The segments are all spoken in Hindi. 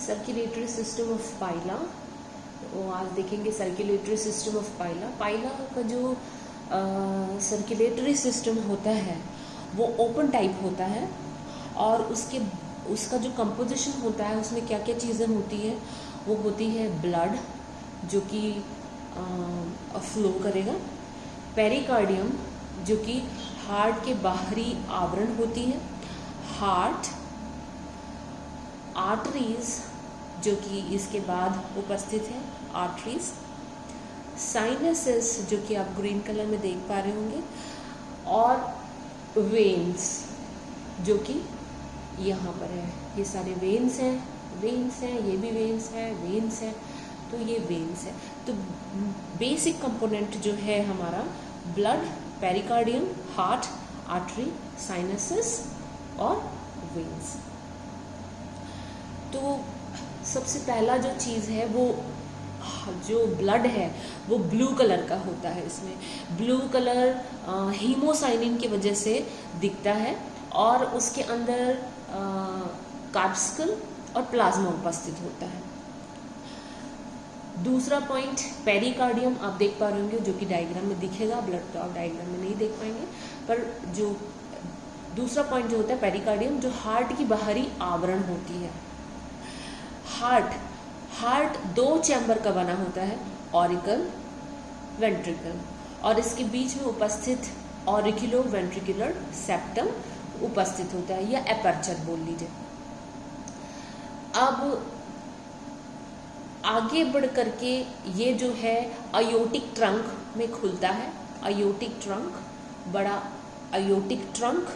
सर्कुलेटरी सिस्टम ऑफ पाइला। तो आज देखेंगे सर्कुलेटरी सिस्टम ऑफ पाइला। पाइला का जो सर्कुलेटरी सिस्टम होता है वो ओपन टाइप होता है और उसका जो कंपोजिशन होता है उसमें क्या क्या चीज़ें होती है, वो होती है ब्लड जो कि फ्लो करेगा, पेरिकार्डियम जो कि हार्ट के बाहरी आवरण होती है, हार्ट, आर्टरीज जो कि इसके बाद उपस्थित है, आर्टरीज, साइनसेस जो कि आप ग्रीन कलर में देख पा रहे होंगे, और वेन्स जो कि यहाँ पर है। ये सारे वेन्स हैं, ये भी वेन्स हैं, तो ये वेन्स है। तो बेसिक कंपोनेंट जो है हमारा blood, pericardium, heart, artery, sinuses और वेन्स। तो सबसे पहला जो चीज़ है वो जो ब्लड है वो ब्लू कलर का होता है। इसमें ब्लू कलर हीमोसाइनिन की वजह से दिखता है और उसके अंदर कार्पस्कल और प्लाज्मा उपस्थित होता है। दूसरा पॉइंट पेरिकार्डियम आप देख पा रहे होंगे जो कि डायग्राम में दिखेगा, ब्लड तो आप डायग्राम में नहीं देख पाएंगे, पर जो दूसरा पॉइंट जो होता है पेरिकार्डियम जो हार्ट की बाहरी आवरण होती है। हार्ट दो चैम्बर का बना होता है, ऑरिकल, वेंट्रिकल, और इसके बीच में उपस्थित ऑरिकुलो वेंट्रिकुलर सेप्टम उपस्थित होता है या एपर्चर बोल लीजिए। अब आगे बढ़ करके ये जो है अयोटिक ट्रंक में खुलता है, अयोटिक ट्रंक, बड़ा अयोटिक ट्रंक,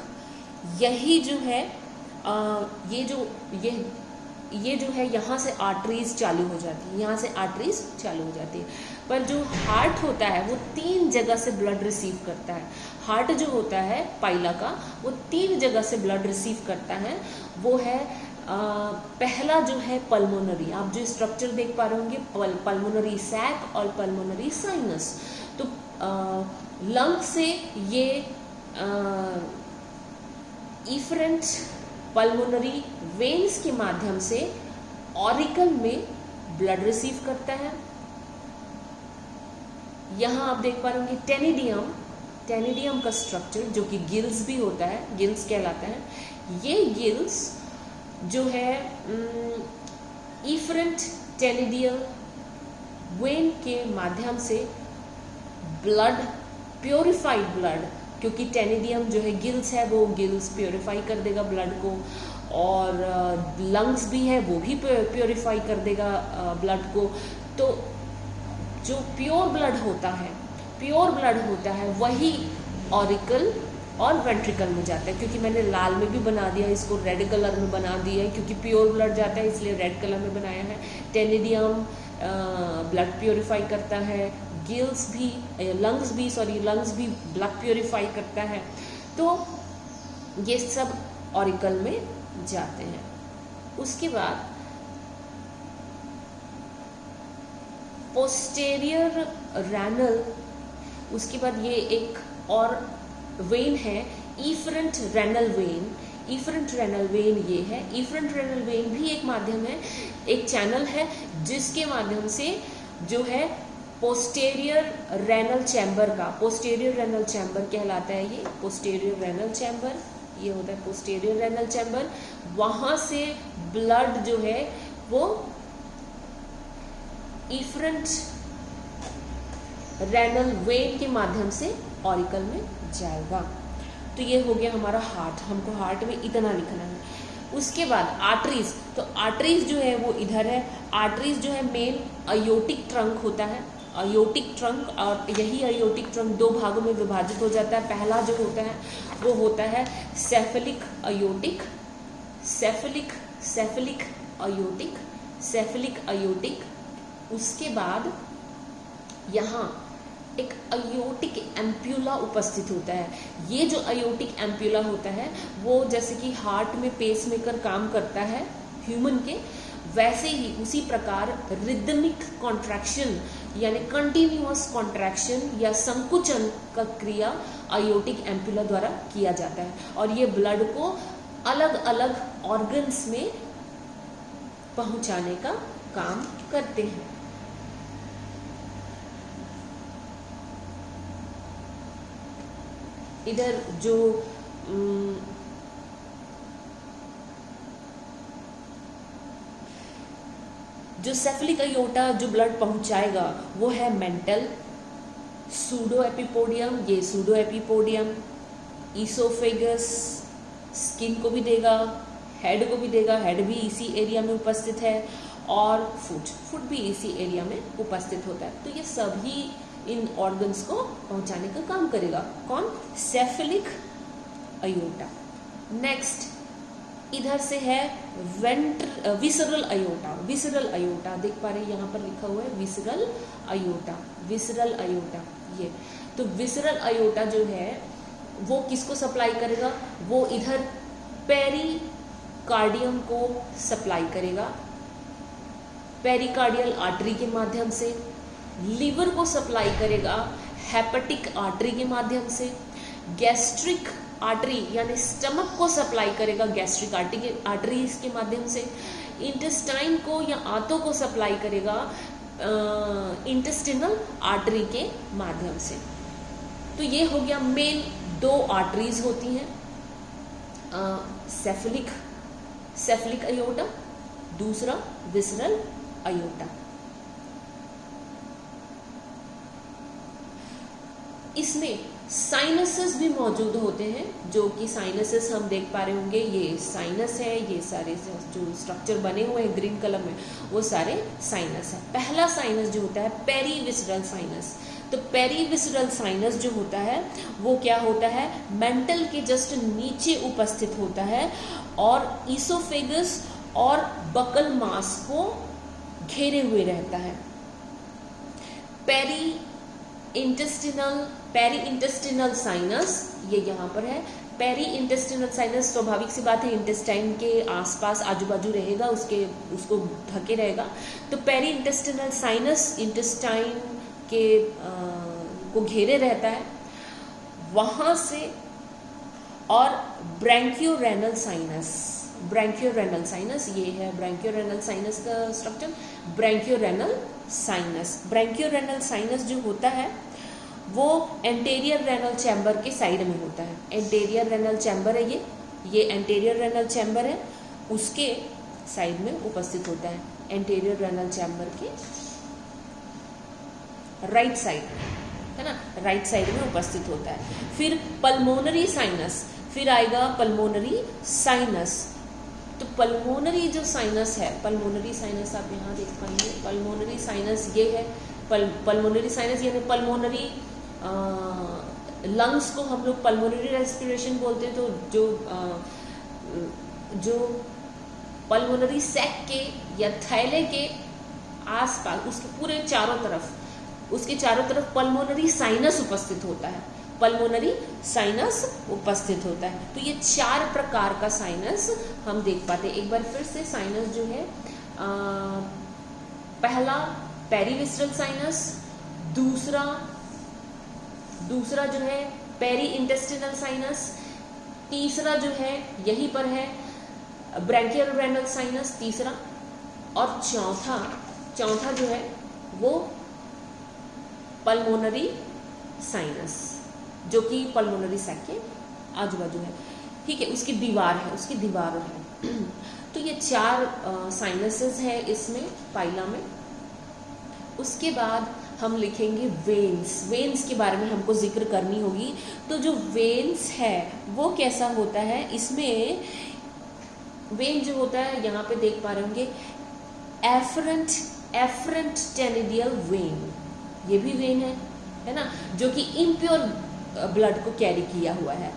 यही जो है ये जो है यहाँ से आर्टरीज चालू हो जाती है, यहाँ से आर्टरीज चालू हो जाती है। पर जो हार्ट होता है वो 3 जगह से ब्लड रिसीव करता है। हार्ट जो होता है पाइला का वो 3 जगह से ब्लड रिसीव करता है। वो है पहला जो है पल्मोनरी, आप जो स्ट्रक्चर देख पा रहे होंगे, पल्मोनरी सैक और पल्मोनरी साइनस। तो लंग से ये इफरेंट पल्मोनरी वेन्स के माध्यम से ऑरिकल में ब्लड रिसीव करता है। यहाँ आप देख पा रहे होंगे टेनिडियम का स्ट्रक्चर जो कि गिल्स भी होता है, गिल्स कहलाता है। ये गिल्स जो है इफरेंट टेनिडियल वेन के माध्यम से ब्लड, प्योरिफाइड ब्लड, क्योंकि टेनिडियम जो है गिल्स है, वो गिल्स प्योरीफाई कर देगा ब्लड को, और लंग्स भी है वो भी प्योरीफाई कर देगा ब्लड को। तो जो प्योर ब्लड होता है वही ऑरिकल और वेंट्रिकल में जाता है। क्योंकि मैंने लाल में भी बना दिया, इसको रेड कलर में बना दिया है क्योंकि प्योर ब्लड जाता है इसलिए रेड कलर में बनाया है। टेनिडियम ब्लड प्योरीफाई करता है, लंग्स भी ब्लड प्योरीफाई करता है। तो ये सब ऑरिकल में जाते हैं। उसके बाद पोस्टेरियर रेनल, उसके बाद ये एक और वेन है efferent renal vein. Efferent renal vein ये है। इफरेंट रेनल वेन भी एक माध्यम है, एक चैनल है जिसके माध्यम से जो है पोस्टेरियर रेनल चैम्बर का, पोस्टेरियर रेनल चैम्बर कहलाता है ये, पोस्टेरियर रेनल चैम्बर ये होता है पोस्टेरियर रेनल चैम्बर। वहाँ से ब्लड जो है वो इफरेंट रेनल वेन के माध्यम से ऑरिकल में जाएगा। तो ये हो गया हमारा हार्ट, हमको हार्ट में इतना लिखना है। उसके बाद आर्टरीज, तो आर्टरीज जो है वो इधर है। आर्टरीज जो है मेन अयोटिक ट्रंक होता है, अयोटिक ट्रंक, और यही अयोटिक ट्रंक 2 भागों में विभाजित हो जाता है। पहला जो होता है वो होता है सेफेलिक अयोटिक। उसके बाद यहाँ एक अयोटिक एम्प्यूला उपस्थित होता है। ये जो अयोटिक एम्प्यूला होता है वो जैसे कि हार्ट में पेसमेकर काम करता है ह्यूमन के, वैसे ही उसी प्रकार रिदमिक कॉन्ट्रैक्शन यानी कंटिन्यूअस कॉन्ट्रैक्शन या संकुचन का क्रिया अयोटिक एम्प्यूला द्वारा किया जाता है। और ये ब्लड को अलग अलग ऑर्गन्स में पहुंचाने का काम करते हैं। इधर जो सेफलिक अयोटा जो ब्लड पहुंचाएगा वो है मेंटल, सूडो एपिपोडियम, ये सूडो एपिपोडियम, ईसोफेगस, स्किन को भी देगा, हेड को भी देगा, हेड भी इसी एरिया में उपस्थित है, और फुट भी इसी एरिया में उपस्थित होता है। तो ये सभी इन ऑर्गन्स को पहुंचाने का काम करेगा कौन? सेफलिक अयोटा। नेक्स्ट इधर से है विसरल अयोटा। विसरल अयोटा देख पा रहे हैं, यहाँ पर लिखा हुआ है विसरल अयोटा, विसरल अयोटा। ये तो विसरल अयोटा जो है वो किसको सप्लाई करेगा? वो इधर पेरिकार्डियम को सप्लाई करेगा, पेरिकार्डियल आर्टरी के माध्यम से। लीवर को सप्लाई करेगा हेपेटिक आर्टरी के माध्यम से। गैस्ट्रिक आर्टरी यानी स्टमक को सप्लाई करेगा गैस्ट्रिक आर्टरी के माध्यम से। इंटेस्टाइन को या आंतों को सप्लाई करेगा इंटेस्टिनल आर्टरी के माध्यम से। तो ये हो गया मेन दो आर्टरीज होती हैं, सेफलिक अयोटा, दूसरा विसरल अयोटा। इसमें साइनसेस भी मौजूद होते हैं, जो कि साइनसेस हम देख पा रहे होंगे, ये साइनस है, ये सारे जो स्ट्रक्चर बने हुए हैं ग्रीन कलर में वो सारे साइनस है। पहला साइनस जो होता है पेरीविसरल साइनस। तो पेरीविसरल साइनस जो होता है वो क्या होता है? मेंटल के जस्ट नीचे उपस्थित होता है और ईसोफेगस और बकल मास को घेरे हुए रहता है। पेरी इंटेस्टिनल साइनस ये यहाँ पर है। पेरी इंटेस्टिनल साइनस स्वाभाविक सी बात है, इंटेस्टाइन के आसपास आजू बाजू रहेगा, उसको ढके रहेगा। तो पेरी इंटेस्टिनल साइनस इंटेस्टाइन के को घेरे रहता है वहाँ से। और ब्रैंकियोरेनल साइनस ये है ब्रैंकियोरेनल साइनस का स्ट्रक्चर। ब्रैंकियोरेनल साइनस जो होता है वो एंटेरियर रेनल चैम्बर के साइड में होता है। एंटेरियर रेनल चैम्बर है ये एंटेरियर रेनल चैम्बर है, उसके साइड में उपस्थित होता है। एंटेरियर रेनल चैम्बर के राइट साइड है ना, राइट साइड में उपस्थित होता है। फिर पल्मोनरी साइनस, फिर आएगा पल्मोनरी साइनस। तो पल्मोनरी जो साइनस है, पल्मोनरी साइनस आप यहाँ देख पाएंगे, पल्मोनरी साइनस ये है। पल्मोनरी साइनस यानी पल्मोनरी लंग्स को हम लोग पल्मोनरी रेस्पिरेशन बोलते हैं। तो जो पल्मोनरी सैक के या थैले के आसपास उसके पूरे उसके चारों तरफ पल्मोनरी साइनस उपस्थित होता है, पल्मोनरी साइनस उपस्थित होता है। तो ये 4 प्रकार का साइनस हम देख पाते हैं। एक बार फिर से साइनस जो है पहला पेरीविसरल साइनस, दूसरा जो है पेरी इंटेस्टिनल साइनस, तीसरा जो है यहीं पर है ब्रैंकियोरेनल साइनस तीसरा, और चौथा जो है वो पल्मोनरी साइनस जो कि पल्मोनरी सैक के आजू बाजू है। ठीक है, उसकी दीवार है। तो ये 4 साइनसेस है इसमें पाइला में। उसके बाद हम लिखेंगे वेन्स के बारे में हमको जिक्र करनी होगी। तो जो वेन्स है वो कैसा होता है? इसमें वेन जो होता है यहाँ पे देख पा रहे होंगे एफरेंट टेनिडियल वेन, ये भी वेन है ना, जो कि इम्प्योर ब्लड को कैरी किया हुआ है।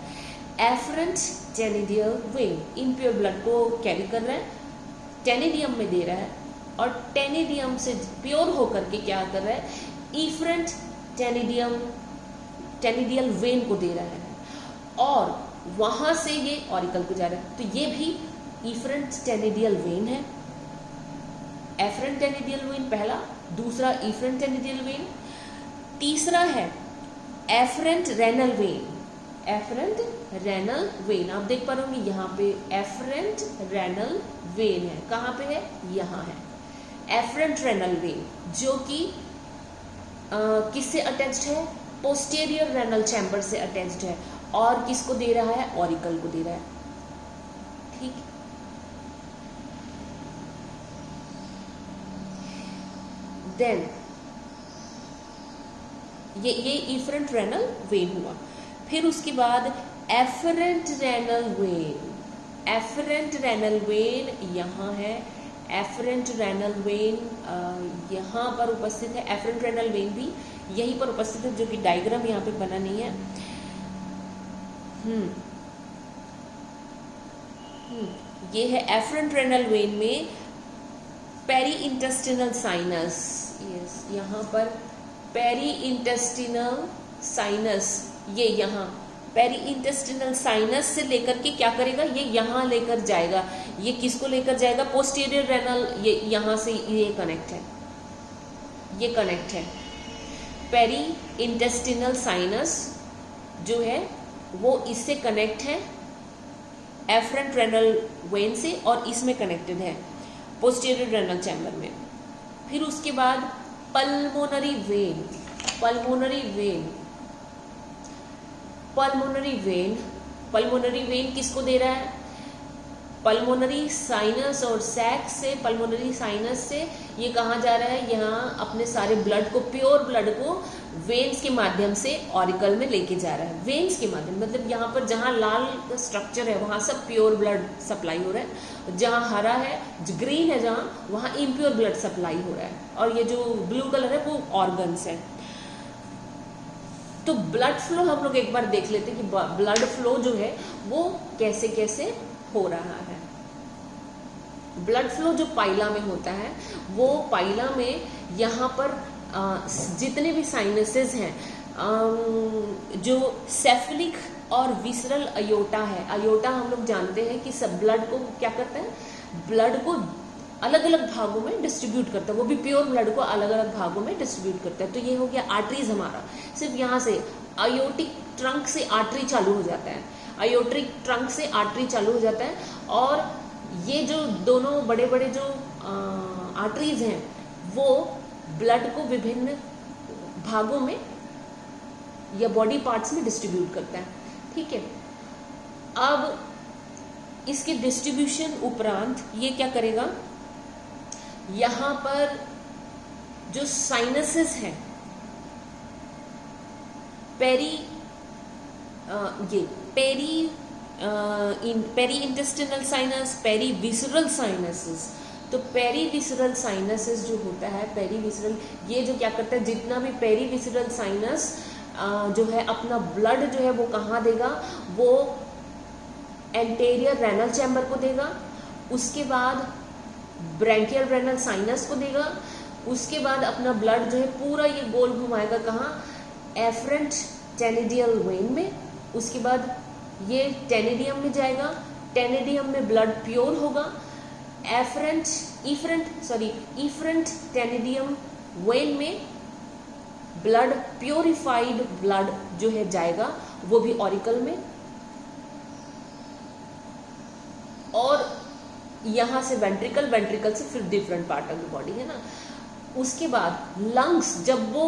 Afferent ctenidial when impure blood को कैरी कर रहा है, टेनिडियम में दे रहा है, और टेनिडियम से प्योर होकर के क्या कर रहा है? इफरेंट टेनिडियल वेन को दे रहा है, और वहां से ये ऑरिकल को जा रहा है। तो ये भी इफरेंट टेनिडियल वेन है। एफरेंट टेनिडियल वेन पहला, दूसरा इफरेंट टेनिडियल वेन, तीसरा है afferent renal vein. Afferent renal vein. आप देख पा रहे होंगे यहाँ पे एफरेंट रेनल वेन है। कहाँ पे है? यहाँ है एफरेंट रेनल वेन, जो कि किससे अटैच्ड है? पोस्टीरियर रेनल चैम्बर से अटैच्ड है। और किसको दे रहा है? ऑरिकल को दे रहा है। ठीक, देन ये इफरेंट रेनल वेन हुआ। फिर उसके बाद afferent renal vein. Afferent renal vein यहाँ है, एफरेंट रेनल वेन यहाँ पर उपस्थित है। एफरेंट रेनल वेन भी यहीं पर उपस्थित है, जो कि डायग्राम यहाँ पे बना नहीं है। ये है एफरेंट रेनल वेन में पेरी इंटेस्टिनल साइनस। यस, यहाँ पर पेरी इंटेस्टिनल साइनस, ये यहाँ पेरी इंटेस्टिनल साइनस से लेकर के क्या करेगा? ये यहाँ लेकर जाएगा। ये किसको लेकर जाएगा? पोस्टीरियर रेनल, ये यहाँ से ये कनेक्ट है, ये कनेक्ट है। पेरी इंटेस्टिनल साइनस जो है वो इससे कनेक्ट है एफरेंट रेनल वेन से, और इसमें कनेक्टेड है पोस्टीरियर रेनल चैम्बर में। फिर उसके बाद pulmonary vein. Pulmonary vein, pulmonary vein, pulmonary vein किसको दे रहा है? पल्मोनरी साइनस और सैक से, पल्मोनरी साइनस से ये कहाँ जा रहा है? यहाँ अपने सारे ब्लड को, प्योर ब्लड को वेन्स के माध्यम से ऑरिकल में लेके जा रहा है। वेन्स के माध्यम मतलब यहाँ पर जहाँ लाल स्ट्रक्चर है वहाँ सब प्योर ब्लड सप्लाई हो रहा है, जहाँ हरा है, ग्रीन है जहाँ, वहाँ इम्प्योर ब्लड सप्लाई हो रहा है, और ये जो ब्लू कलर है वो ऑर्गन्स है। तो ब्लड फ्लो हम लोग एक बार देख लेते हैं कि ब्लड फ्लो जो है वो कैसे कैसे हो रहा है। ब्लड फ्लो जो पाइला में होता है, वो पाइला में यहाँ पर जितने भी साइनसेस हैं, जो सेफलिक और विसरल अयोटा है। अयोटा हम लोग जानते हैं कि सब ब्लड को क्या करता है? ब्लड को अलग अलग भागों में डिस्ट्रीब्यूट करता है, वो भी प्योर ब्लड को अलग अलग भागों में डिस्ट्रीब्यूट करता है। तो ये हो गया आर्टरीज हमारा। सिर्फ यहाँ से अयोटिक ट्रंक से आर्टरी चालू हो जाता है, अयोट्रिक ट्रंक से आर्टरी चालू हो जाता है। और ये जो दोनों बड़े बड़े जो आर्टरीज हैं वो ब्लड को विभिन्न भागों में या बॉडी पार्ट्स में डिस्ट्रीब्यूट करता है। ठीक है, अब इसके डिस्ट्रीब्यूशन उपरांत ये क्या करेगा? यहाँ पर जो साइनसेस हैं, perintestinal sinus, perivisceral sinuses. तो पेरी विसरल साइनसेस जो होता है, पेरी विसरल, ये जो क्या करता है? जितना भी पेरी विसरल साइनस जो है अपना ब्लड जो है वो कहाँ देगा? वो एंटेरियर रेनल चैम्बर को देगा, उसके बाद ब्रैंकियल रेनल साइनस को देगा, उसके बाद अपना ब्लड जो है पूरा ये गोल घुमाएगा कहाँ? एफरेंट टेनिडियल वेन में। उसके बाद ये टेनिडियम में जाएगा, टेनिडियम में ब्लड प्योर होगा, इफरेंट टेनिडियम वेन में ब्लड, प्योरिफाइड ब्लड जो है जाएगा, वो भी ऑरिकल में। और यहाँ से वेंट्रिकल, वेंट्रिकल से फिर different part of the body, है ना। उसके बाद लंग्स, जब वो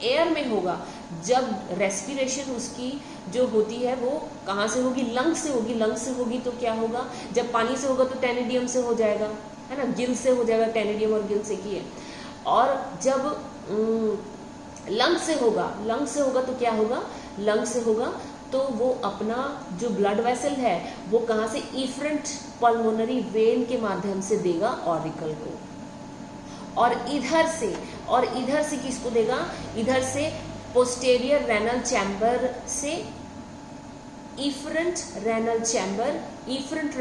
एयर में होगा, जब रेस्पिरेशन उसकी जो होती है वो कहाँ से होगी? लंग्स से होगी। लंग्स से होगी तो क्या होगा? जब पानी से होगा तो टेनिडियम से हो जाएगा, है ना, गिल से हो जाएगा, टेनिडियम और गिल से की है। और जब लंग से होगा तो क्या होगा? लंग से होगा तो वो अपना जो ब्लड वेसल है वो कहाँ से? इफरेंट पल्मोनरी वेन के माध्यम से देगा ऑरिकल को, और इधर से किसको देगा? इधर से पोस्टेरियर रेनल चैम्बर से efferent renal chamber, efferent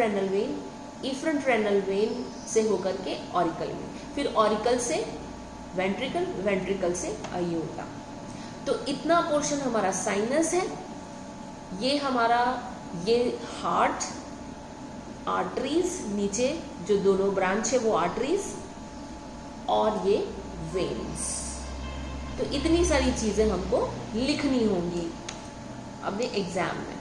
renal vein से होकर के ऑरिकल में, फिर ऑरिकल से वेंट्रिकल, वेंट्रिकल से अयोटा। तो इतना पोर्शन हमारा साइनस है, ये हमारा ये हार्ट, आर्टरीज, नीचे जो दोनों ब्रांच है वो आर्टरीज, और ये वेन्स। तो इतनी सारी चीजें हमको लिखनी होंगी। अपने एग्ज़ाम में।